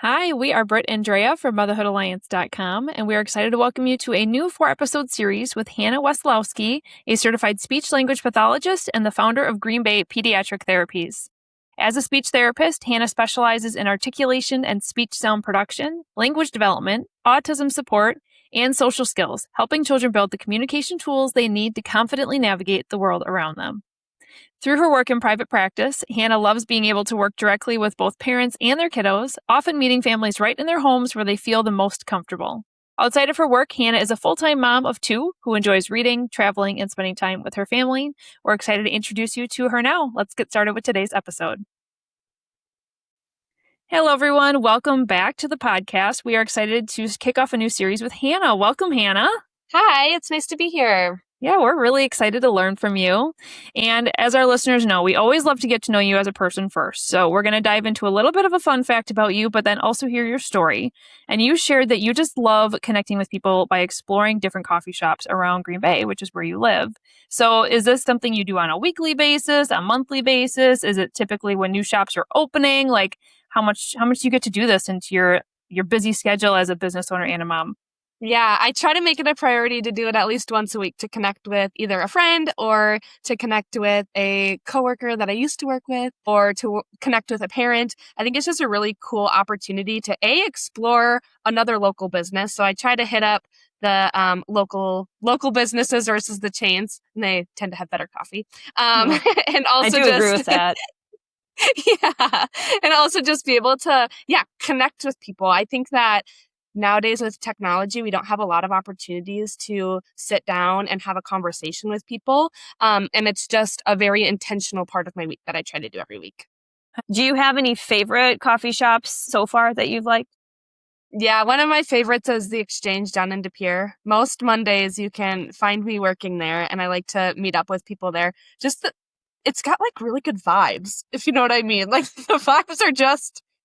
Hi, we are Britt and Drea from motherhoodalliance.com, and we are excited to welcome you to a new 4-episode series with Hannah Wesolowski, a certified speech-language pathologist and the founder of Green Bay Pediatric Therapies. As a speech therapist, Hannah specializes in articulation and speech sound production, language development, autism support, and social skills, helping children build the communication tools they need to confidently navigate the world around them. Through her work in private practice, Hannah loves being able to work directly with both parents and their kiddos, often meeting families right in their homes where they feel the most comfortable. Outside of her work, Hannah is a full-time mom of 2 who enjoys reading, traveling, and spending time with her family. We're excited to introduce you to her now. Let's get started with today's episode. Hello, everyone. Welcome back to the podcast. We are excited to kick off a new series with Hannah. Welcome, Hannah. Hi, it's nice to be here. Yeah, we're really excited to learn from you. And as our listeners know, we always love to get to know you as a person first. So we're going to dive into a little bit of a fun fact about you, but then also hear your story. And you shared that you just love connecting with people by exploring different coffee shops around Green Bay, which is where you live. So is this something you do on a weekly basis, a monthly basis? Is it typically when new shops are opening? Like how much do you get to do this into your busy schedule as a business owner and a mom? Yeah, I try to make it a priority to do it at least once a week to connect with either a friend or to connect with a coworker that I used to work with or to connect with a parent. I think it's just a really cool opportunity to explore another local business. So I try to hit up the local businesses versus the chains, and they tend to have better coffee. And also I do agree with that. Yeah, and also just be able to connect with people. I think that nowadays with technology, we don't have a lot of opportunities to sit down and have a conversation with people. And it's just a very intentional part of my week that I try to do every week. Do you have any favorite coffee shops so far that you've liked? Yeah, one of my favorites is the Exchange down in De Pere. Most Mondays you can find me working there, and I like to meet up with people there. It's got like really good vibes, if you know what I mean. Like the vibes are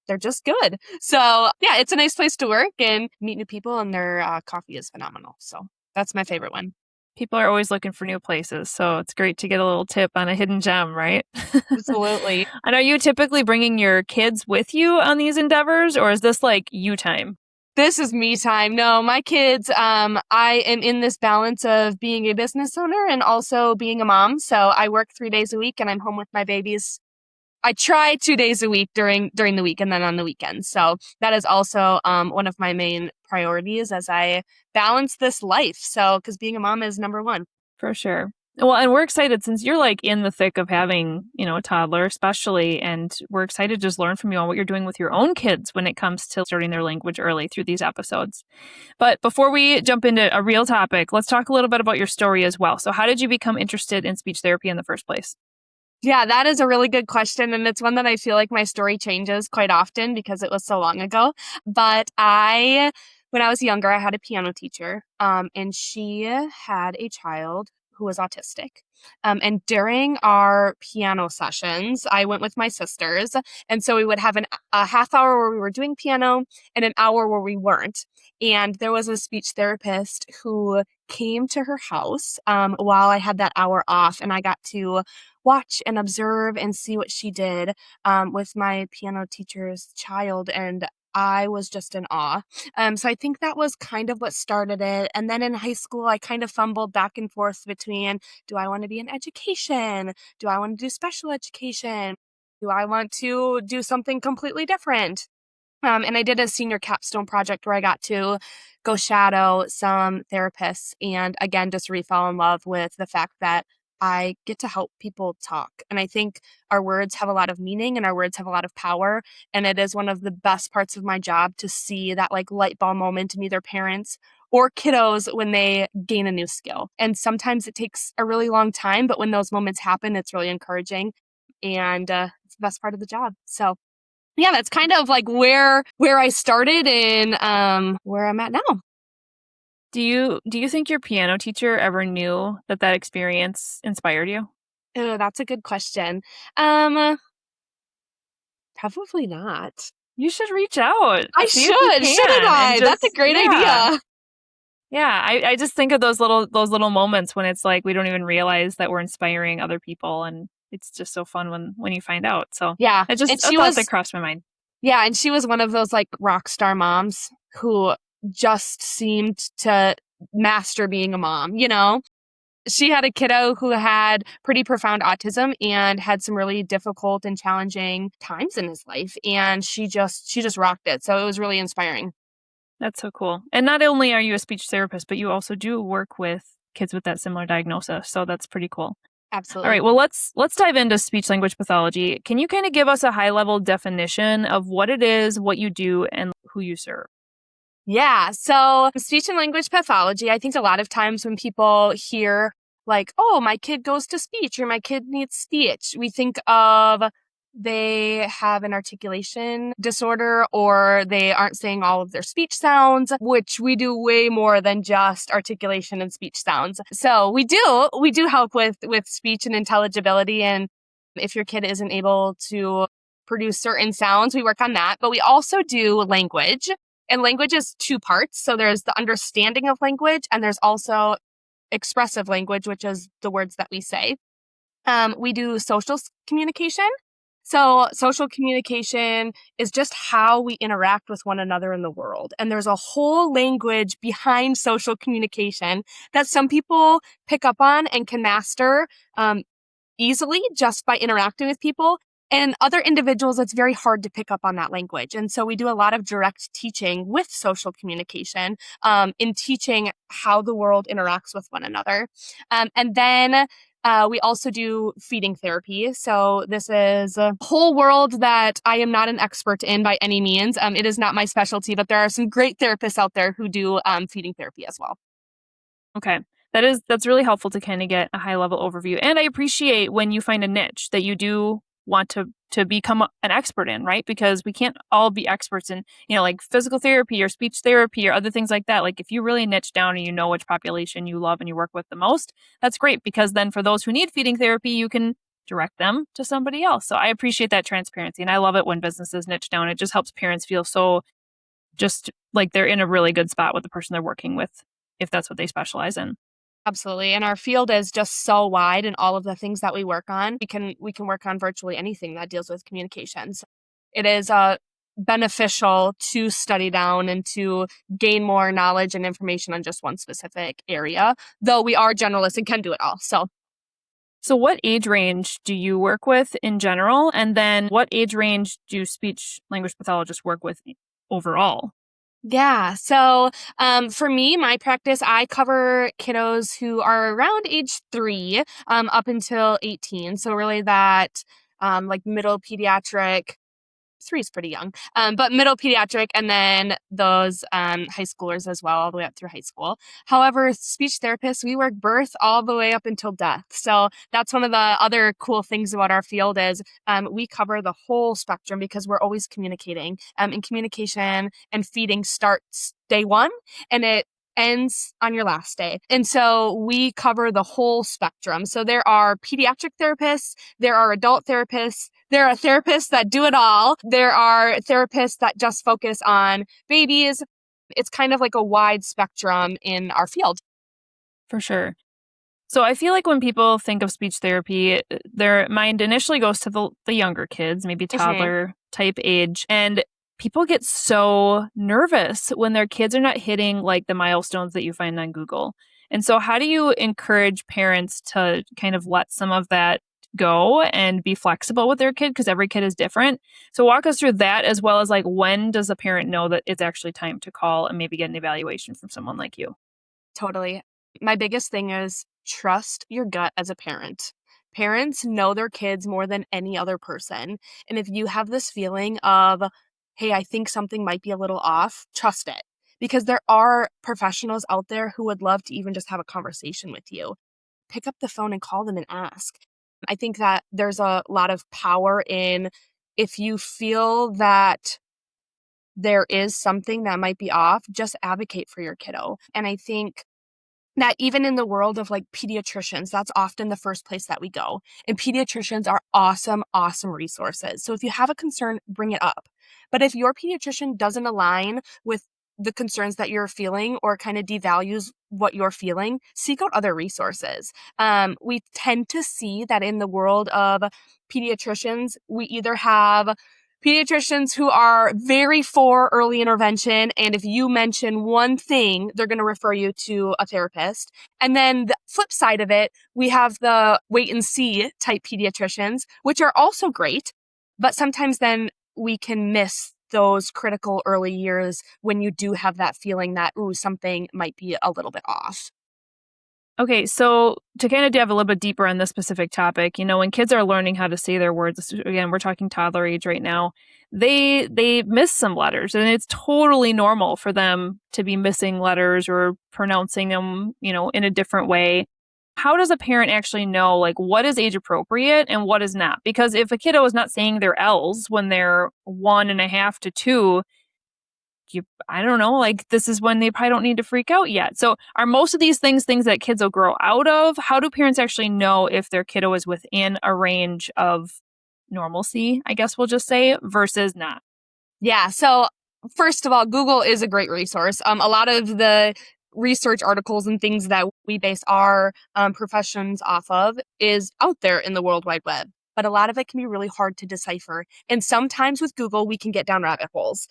they're just good. So yeah, it's a nice place to work and meet new people, and their coffee is phenomenal. So that's my favorite one. People are always looking for new places, so it's great to get a little tip on a hidden gem, right? Absolutely. And are you typically bringing your kids with you on these endeavors, or is this like you time? This is me time. No, my kids, I am in this balance of being a business owner and also being a mom. So I work 3 days a week and I'm home with my babies. I try 2 days a week during the week and then on the weekends. So that is also one of my main priorities as I balance this life. So because being a mom is number one. For sure. Well, and we're excited since you're like in the thick of having, a toddler especially, and we're excited to just learn from you on what you're doing with your own kids when it comes to starting their language early through these episodes. But before we jump into a real topic, let's talk a little bit about your story as well. So how did you become interested in speech therapy in the first place? Yeah, that is a really good question. And it's one that I feel like my story changes quite often because it was so long ago. But when I was younger, I had a piano teacher, and she had a child who was autistic. And during our piano sessions, I went with my sisters. And so we would have a half hour where we were doing piano and an hour where we weren't. And there was a speech therapist who came to her house while I had that hour off. And I got to watch and observe and see what she did with my piano teacher's child. And I was just in awe. So I think that was kind of what started it. And then in high school, I kind of fumbled back and forth between, do I want to be in education? Do I want to do special education? Do I want to do something completely different? And I did a senior capstone project where I got to go shadow some therapists and again, just fell in love with the fact that I get to help people talk. And I think our words have a lot of meaning and our words have a lot of power. And it is one of the best parts of my job to see that like light bulb moment in either parents or kiddos when they gain a new skill. And sometimes it takes a really long time, but when those moments happen, it's really encouraging. And it's the best part of the job. So yeah, that's kind of like where I started and where I'm at now. Do you think your piano teacher ever knew that experience inspired you? Oh, that's a good question. Probably not. You should reach out. I should. Shouldn't I? That's a great idea. Yeah, I just think of those little moments when it's like we don't even realize that we're inspiring other people, and it's just so fun when you find out. So yeah, it just a thought that crossed my mind. Yeah, and she was one of those like rock star moms who just seemed to master being a mom, you know? She had a kiddo who had pretty profound autism and had some really difficult and challenging times in his life, and she just rocked it. So it was really inspiring. That's so cool. And not only are you a speech therapist, but you also do work with kids with that similar diagnosis. So that's pretty cool. All Absolutely. right, well let's dive into speech language pathology. Can you kind of give us a high-level definition of what it is, what you do, and who you serve? Yeah. So speech and language pathology, I think a lot of times when people hear like, oh, my kid goes to speech or my kid needs speech, we think of they have an articulation disorder or they aren't saying all of their speech sounds, which we do way more than just articulation and speech sounds. So we do help with speech and intelligibility. And if your kid isn't able to produce certain sounds, we work on that. But we also do language. And language is two parts. So there's the understanding of language, and there's also expressive language, which is the words that we say. We do social communication. So social communication is just how we interact with one another in the world. And there's a whole language behind social communication that some people pick up on and can master easily just by interacting with people. And other individuals, it's very hard to pick up on that language. And so we do a lot of direct teaching with social communication in teaching how the world interacts with one another. And then we also do feeding therapy. So this is a whole world that I am not an expert in by any means. It is not my specialty, but there are some great therapists out there who do feeding therapy as well. Okay. That's really helpful to kind of get a high level overview. And I appreciate when you find a niche that you do want to become an expert in, right? Because we can't all be experts in, like physical therapy or speech therapy or other things like that. Like if you really niche down and you know which population you love and you work with the most, that's great because then for those who need feeding therapy, you can direct them to somebody else. So I appreciate that transparency and I love it when businesses niche down. It just helps parents feel so just like they're in a really good spot with the person they're working with if that's what they specialize in. Absolutely. And our field is just so wide in all of the things that we work on. We can work on virtually anything that deals with communications. It is beneficial to study down and to gain more knowledge and information on just one specific area, though we are generalists and can do it all. So what age range do you work with in general? And then what age range do speech language pathologists work with overall? Yeah. So, for me, my practice, I cover kiddos who are around age 3, up until 18. So really that, like middle pediatric. 3 is pretty young, but middle pediatric, and then those high schoolers as well, all the way up through high school. However, speech therapists, we work birth all the way up until death. So that's one of the other cool things about our field is we cover the whole spectrum because we're always communicating. And communication and feeding starts day one, and it ends on your last day. And so we cover the whole spectrum. So there are pediatric therapists, there are adult therapists, there are therapists that do it all. There are therapists that just focus on babies. It's kind of like a wide spectrum in our field. For sure. So I feel like when people think of speech therapy, their mind initially goes to the younger kids, maybe toddler type age. And people get so nervous when their kids are not hitting like the milestones that you find on Google. And so how do you encourage parents to kind of let some of that go and be flexible with their kid? Because every kid is different. So walk us through that as well as like when does a parent know that it's actually time to call and maybe get an evaluation from someone like you? Totally. My biggest thing is trust your gut as a parent. Parents know their kids more than any other person. And if you have this feeling of, hey, I think something might be a little off, trust it. Because there are professionals out there who would love to even just have a conversation with you. Pick up the phone and call them and ask. I think that there's a lot of power in if you feel that there is something that might be off, just advocate for your kiddo. And I think that even in the world of like pediatricians, that's often the first place that we go. And pediatricians are awesome, awesome resources. So if you have a concern, bring it up. But if your pediatrician doesn't align with the concerns that you're feeling or kind of devalues what you're feeling, seek out other resources. We tend to see that in the world of pediatricians, we either have pediatricians who are very for early intervention. And if you mention one thing, they're going to refer you to a therapist. And then the flip side of it, we have the wait and see type pediatricians, which are also great. But sometimes then we can miss those critical early years when you do have that feeling that, ooh, something might be a little bit off. Okay, so to kind of dive a little bit deeper on this specific topic, when kids are learning how to say their words, again, we're talking toddler age right now, they miss some letters, and it's totally normal for them to be missing letters or pronouncing them, in a different way. How does a parent actually know, like, what is age appropriate and what is not? Because if a kiddo is not saying their L's when they're 1.5 to 2, I don't know, like, this is when they probably don't need to freak out yet. So are most of these things that kids will grow out of? How do parents actually know if their kiddo is within a range of normalcy, I guess we'll just say, versus not? Yeah. So first of all, Google is a great resource. A lot of the research articles and things that we base our professions off of is out there in the World Wide Web. But a lot of it can be really hard to decipher. And sometimes with Google, we can get down rabbit holes.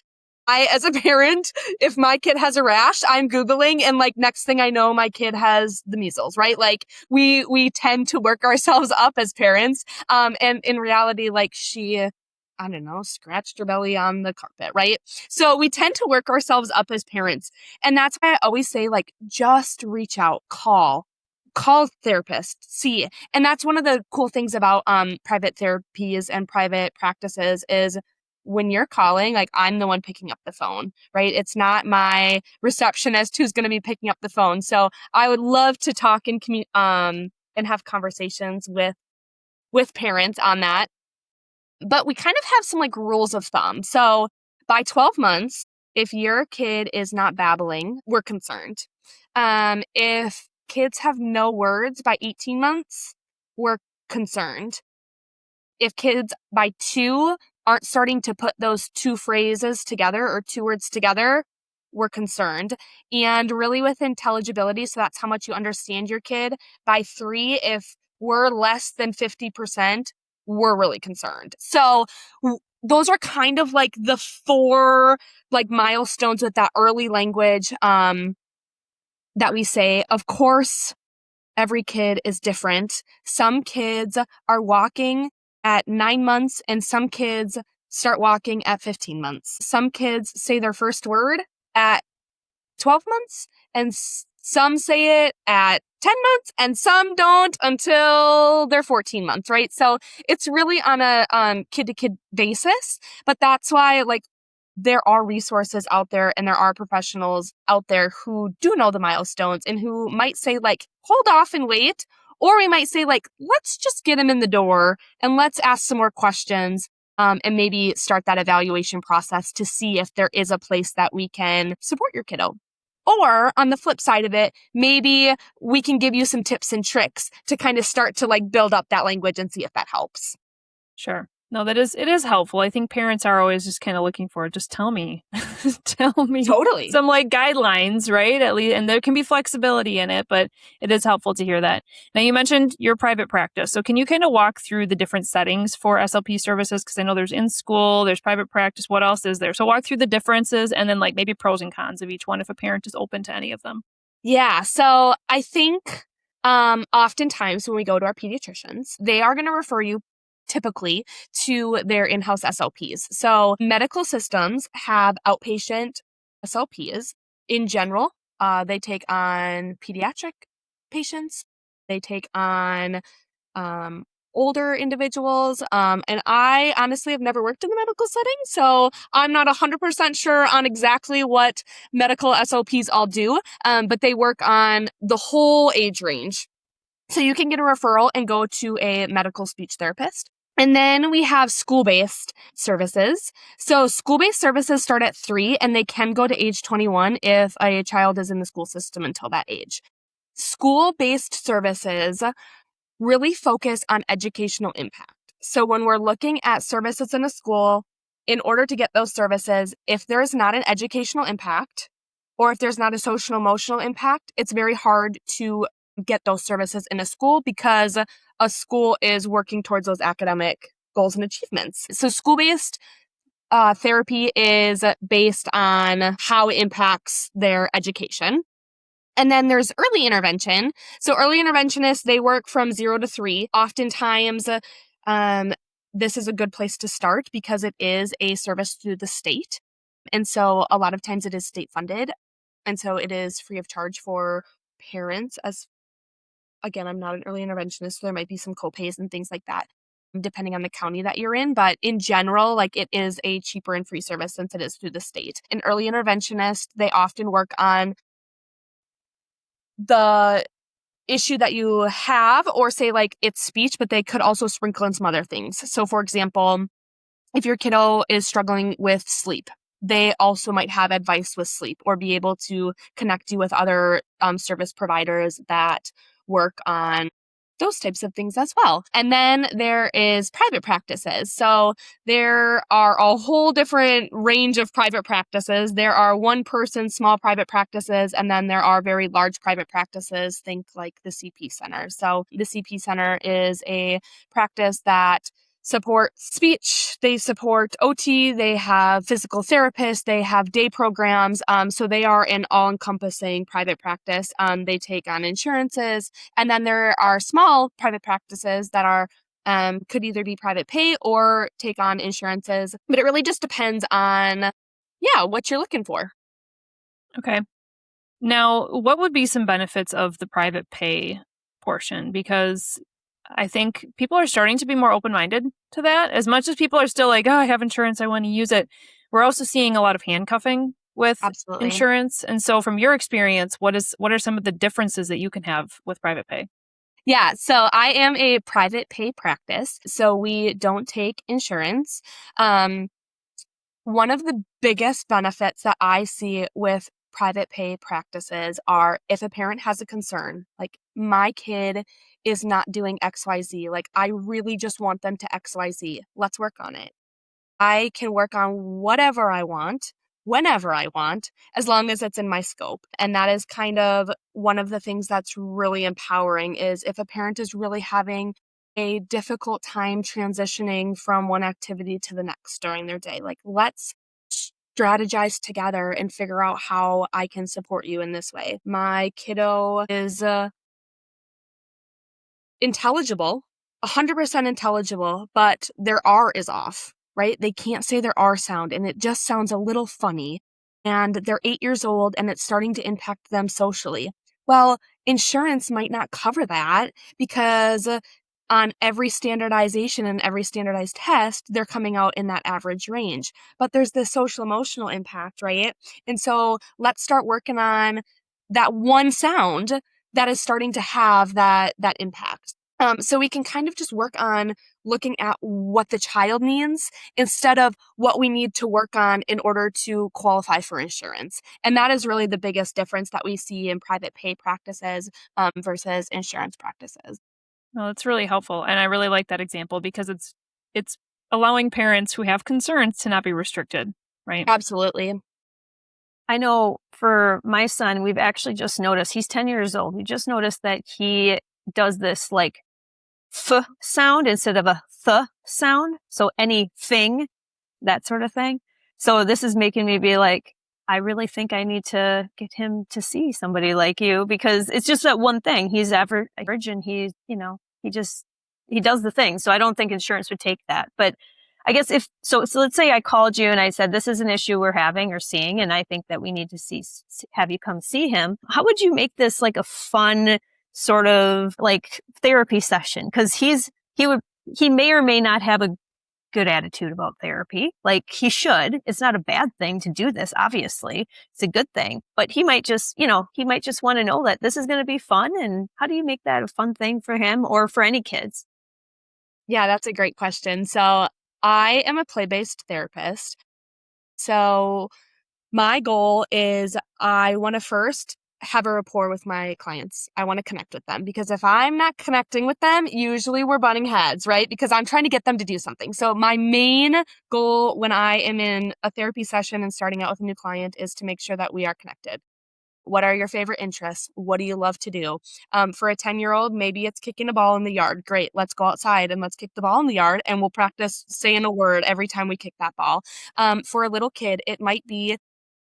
As a parent, if my kid has a rash, I'm Googling, and like next thing I know, my kid has the measles, right? Like we tend to work ourselves up as parents. And in reality, like she, I don't know, scratched her belly on the carpet, right? So we tend to work ourselves up as parents. And that's why I always say, like, just reach out, call therapists, see. And that's one of the cool things about private therapies and private practices is when you're calling, like, I'm the one picking up the phone, right? It's not my receptionist who's going to be picking up the phone. So I would love to talk and have conversations with parents on that. But we kind of have some like rules of thumb. So by 12 months, if your kid is not babbling, we're concerned. If kids have no words by 18 months, we're concerned. If kids by 2 aren't starting to put those 2 phrases together or 2 words together, we're concerned. And really with intelligibility, so that's how much you understand your kid, by 3, if we're less than 50%, we're really concerned. So those are kind of like the 4 like milestones with that early language that we say. Of course, every kid is different. Some kids are walking at 9 months and some kids start walking at 15 months. Some kids say their first word at 12 months and some say it at 10 months and some don't until they're 14 months, right? So it's really on a kid-to-kid basis, but that's why like there are resources out there and there are professionals out there who do know the milestones and who might say like, hold off and wait. Or we might say like, let's just get him in the door and let's ask some more questions and maybe start that evaluation process to see if there is a place that we can support your kiddo. Or on the flip side of it, maybe we can give you some tips and tricks to kind of start to like build up that language and see if that helps. Sure. No, it is helpful. I think parents are always just kind of looking for, just tell me, tell me Totally. some like guidelines, right? At least, and there can be flexibility in it, but it is helpful to hear that. Now you mentioned your private practice. So can you kind of walk through the different settings for SLP services? Because I know there's in school, there's private practice. What else is there? So walk through the differences and then like maybe pros and cons of each one if a parent is open to any of them. Yeah. So I think oftentimes when we go to our pediatricians, they are going to refer you typically to their in-house SLPs. So medical systems have outpatient SLPs. In general, they take on pediatric patients. They take on older individuals. And I honestly have never worked in the medical setting, so I'm not 100% sure on exactly what medical SLPs all do, but they work on the whole age range. So you can get a referral and go to a medical speech therapist. And then we have school-based services. So school-based services start at 3 and they can go to age 21 if a child is in the school system until that age. School-based services really focus on educational impact. So when we're looking at services in a school, in order to get those services, if there's not an educational impact or if there's not a social emotional impact, it's very hard to get those services in a school because a school is working towards those academic goals and achievements. So school-based therapy is based on how it impacts their education. And then there's early intervention. So early interventionists, they work from 0 to 3. Oftentimes, this is a good place to start because it is a service through the state. And so a lot of times it is state funded. And so it is free of charge for parents. As again, I'm not an early interventionist, so there might be some copays and things like that, depending on the county that you're in. But in general, like, it is a cheaper and free service since it is through the state. An early interventionist, they often work on the issue that you have, or say like it's speech, but they could also sprinkle in some other things. So for example, if your kiddo is struggling with sleep, they also might have advice with sleep or be able to connect you with other service providers that work on those types of things as well. And then there is private practices. So there are a whole different range of private practices. There are one-person small private practices, and then there are very large private practices. Think like the CP Center. So the CP Center is a practice that support speech, they support OT, they have physical therapists, they have day programs. So they are an all-encompassing private practice. They take on insurances. And then there are small private practices that are could either be private pay or take on insurances. But it really just depends on, what you're looking for. Okay. Now, what would be some benefits of the private pay portion? Because I think people are starting to be more open-minded to that. As much as people are still like, oh, I have insurance, I want to use it. We're also seeing a lot of handcuffing with Absolutely. insurance. And so from your experience, what are some of the differences that you can have with private pay? Yeah, so I am a private pay practice, so we don't take insurance. One of the biggest benefits that I see with private pay practices are if a parent has a concern, like my kid is not doing XYZ, like I really just want them to XYZ. Let's work on it. I can work on whatever I want, whenever I want, as long as it's in my scope. And that is kind of one of the things that's really empowering is if a parent is really having a difficult time transitioning from one activity to the next during their day. Like, let's strategize together and figure out how I can support you in this way. My kiddo is intelligible, 100% intelligible, but their R is off, right? They can't say their R sound, and it just sounds a little funny. And they're 8 years old, and it's starting to impact them socially. Well, insurance might not cover that because on every standardization and every standardized test, they're coming out in that average range. But there's this social emotional impact, right? And so let's start working on that one sound that is starting to have that impact. So we can kind of just work on looking at what the child needs instead of what we need to work on in order to qualify for insurance. And that is really the biggest difference that we see in private pay practices versus insurance practices. Well, it's really helpful. And I really like that example because it's allowing parents who have concerns to not be restricted, right? Absolutely. I know for my son, we've actually just noticed, he's 10 years old. We just noticed that he does this like f sound instead of a th sound. So anything, that sort of thing. So this is making me be like, I really think I need to get him to see somebody like you because it's just that one thing. He's average and he's, he does the thing. So I don't think insurance would take that. But I guess so let's say I called you and I said, this is an issue we're having or seeing, and I think that we need to have you come see him. How would you make this like a fun sort of like therapy session? Cause he may or may not have a good attitude about therapy. Like he should. It's not a bad thing to do this. Obviously it's a good thing, but he might just want to know that this is going to be fun. And how do you make that a fun thing for him or for any kids? Yeah, that's a great question. So I am a play-based therapist. So my goal is I want to first have a rapport with my clients. I want to connect with them because if I'm not connecting with them, usually we're butting heads, right? Because I'm trying to get them to do something. So my main goal when I am in a therapy session and starting out with a new client is to make sure that we are connected. What are your favorite interests? What do you love to do? For a 10-year-old, maybe it's kicking a ball in the yard. Great. Let's go outside and let's kick the ball in the yard, and we'll practice saying a word every time we kick that ball. For a little kid, it might be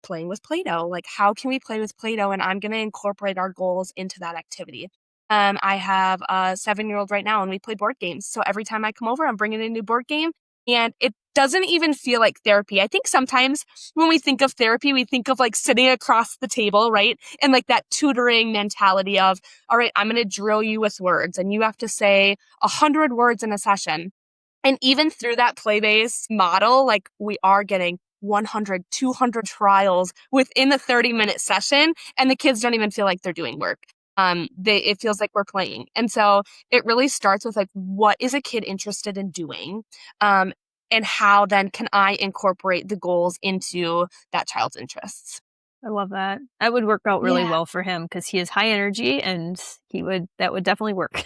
playing with Play-Doh. Like, how can we play with Play-Doh? And I'm going to incorporate our goals into that activity. I have a 7-year-old right now, and we play board games. So every time I come over, I'm bringing a new board game, and it doesn't even feel like therapy. I think sometimes when we think of therapy, we think of like sitting across the table, right? And like that tutoring mentality of, all right, I'm going to drill you with words, and you have to say 100 words in a session. And even through that play-based model, like we are getting 100, 200 trials within a 30-minute session, and the kids don't even feel like they're doing work. It feels like we're playing. And so it really starts with like, what is a kid interested in doing? And how then can I incorporate the goals into that child's interests? I love that. That would work out really well for him because he is high energy, and that would definitely work.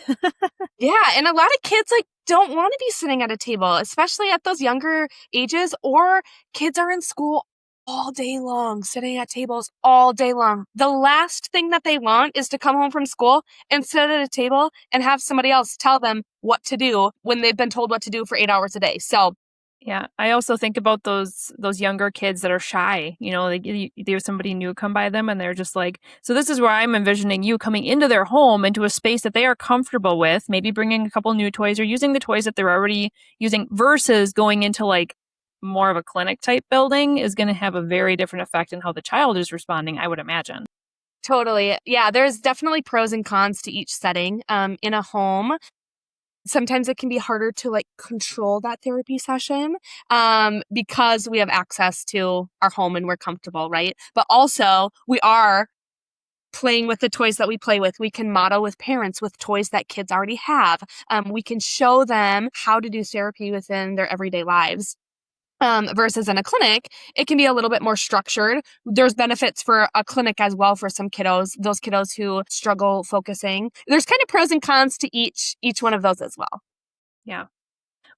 Yeah. And a lot of kids like don't want to be sitting at a table, especially at those younger ages, or kids are in school all day long, sitting at tables all day long. The last thing that they want is to come home from school and sit at a table and have somebody else tell them what to do when they've been told what to do for 8 hours a day. So yeah, I also think about those younger kids that are shy. You know, there's somebody new come by them and they're just like, so this is where I'm envisioning you coming into their home, into a space that they are comfortable with, maybe bringing a couple new toys or using the toys that they're already using versus going into like more of a clinic type building is going to have a very different effect on how the child is responding, I would imagine. Totally. Yeah, there's definitely pros and cons to each setting. In a home, sometimes it can be harder to like control that therapy session because we have access to our home and we're comfortable, right? But also we are playing with the toys that we play with. We can model with parents with toys that kids already have. We can show them how to do therapy within their everyday lives. Versus in a clinic, it can be a little bit more structured. There's benefits for a clinic as well for some kiddos, those kiddos who struggle focusing. There's kind of pros and cons to each one of those as well. Yeah.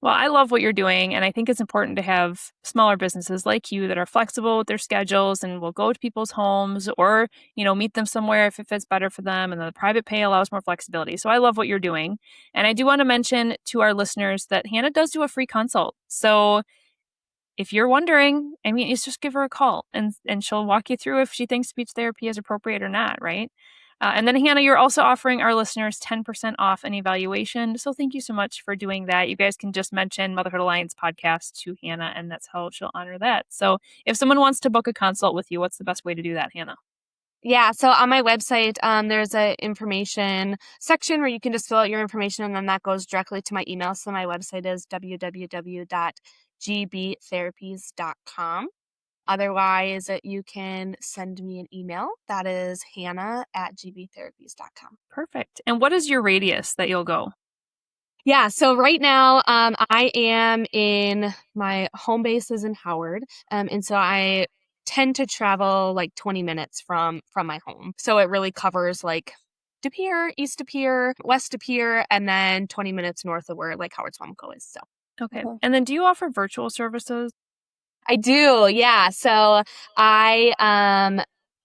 Well, I love what you're doing, and I think it's important to have smaller businesses like you that are flexible with their schedules and will go to people's homes or, meet them somewhere if it fits better for them, and the private pay allows more flexibility. So I love what you're doing. And I do want to mention to our listeners that Hannah does do a free consult. So if you're wondering, it's just give her a call and she'll walk you through if she thinks speech therapy is appropriate or not, right? And then, Hannah, you're also offering our listeners 10% off an evaluation. So thank you so much for doing that. You guys can just mention Motherhood Alliance podcast to Hannah, and that's how she'll honor that. So if someone wants to book a consult with you, what's the best way to do that, Hannah? Yeah, so on my website, there's a information section where you can just fill out your information, and then that goes directly to my email. So my website is www.gbtherapies.com. Otherwise, you can send me an email. That is hannah@gbtherapies.com. Perfect. And what is your radius that you'll go? Yeah, so right now I am in my home base is in Howard. And so I tend to travel like 20 minutes from my home. So it really covers like De Pere, East De Pere, West De Pere, and then 20 minutes north of where like Howard Swamico is. So okay. And then do you offer virtual services? I do, yeah. So I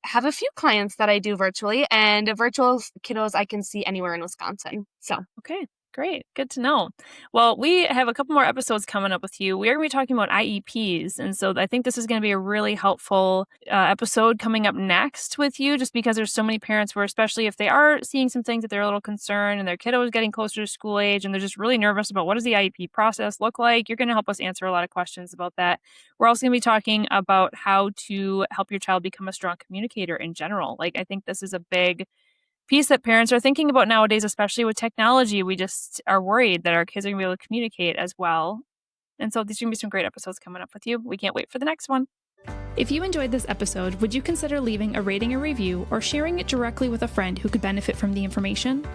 have a few clients that I do virtually, and virtual kiddos I can see anywhere in Wisconsin. So okay. Great. Good to know. Well, we have a couple more episodes coming up with you. We are going to be talking about IEPs. And so I think this is going to be a really helpful episode coming up next with you, just because there's so many parents where, especially if they are seeing some things that they're a little concerned and their kiddo is getting closer to school age and they're just really nervous about what does the IEP process look like, you're going to help us answer a lot of questions about that. We're also going to be talking about how to help your child become a strong communicator in general. Like, I think this is a big piece that parents are thinking about nowadays, especially with technology. We just are worried that our kids are going to be able to communicate as well. And so these are going to be some great episodes coming up with you. We can't wait for the next one. If you enjoyed this episode, would you consider leaving a rating or review or sharing it directly with a friend who could benefit from the information?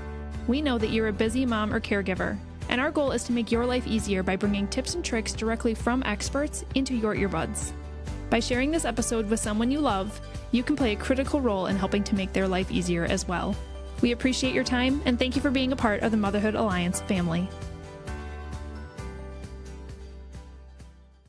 We know that you're a busy mom or caregiver, and our goal is to make your life easier by bringing tips and tricks directly from experts into your earbuds. By sharing this episode with someone you love, you can play a critical role in helping to make their life easier as well. We appreciate your time, and thank you for being a part of the Motherhood Alliance family.